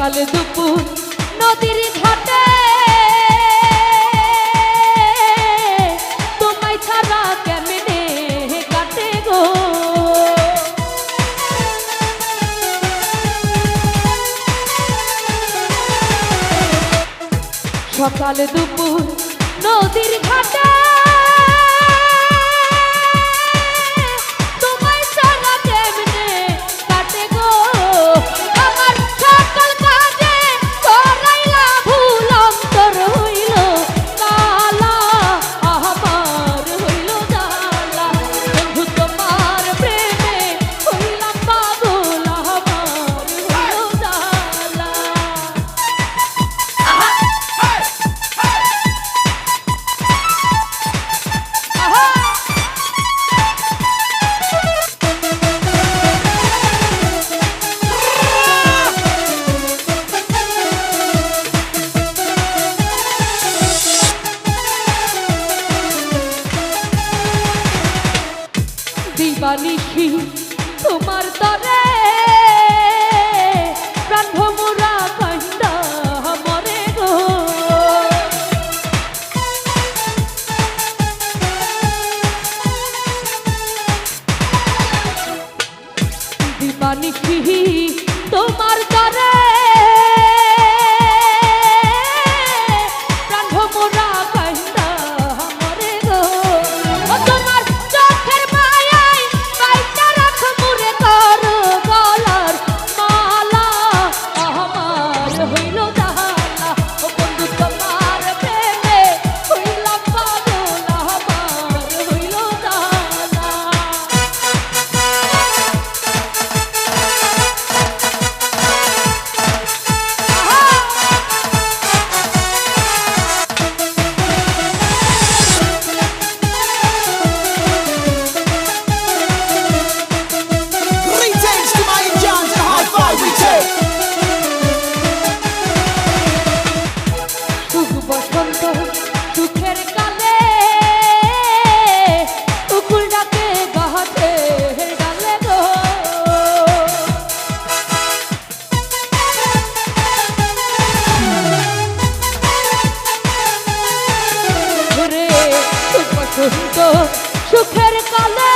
সকাল দুপুর নদীর ঘাটে তোমায় ছাড়া কেমনে কাটে গো। সকাল দুপুর নদীর ঘাটে দিবানিশি তোমার তরে প্রাণ ভোমরা কান্দা মরে গো। দিবানিশি তোমার তরে প্রাণ ভোমরা কান্দা মরে গো। তোমার চোখের মায়ায় বাইটা রাখ মুরে কর গলার মালা আমার হইল জাহালা। ও বন্ধু তোমার প্রেমে হইলাম পাগল আমার হইল জাহালা। Greetings to my Indians and high five we take. সুখ বসন্ত সুখের কালে উকুল ডাকে গাহাতে ডালে গো। রে সুখ বসন্ত সুখের কালে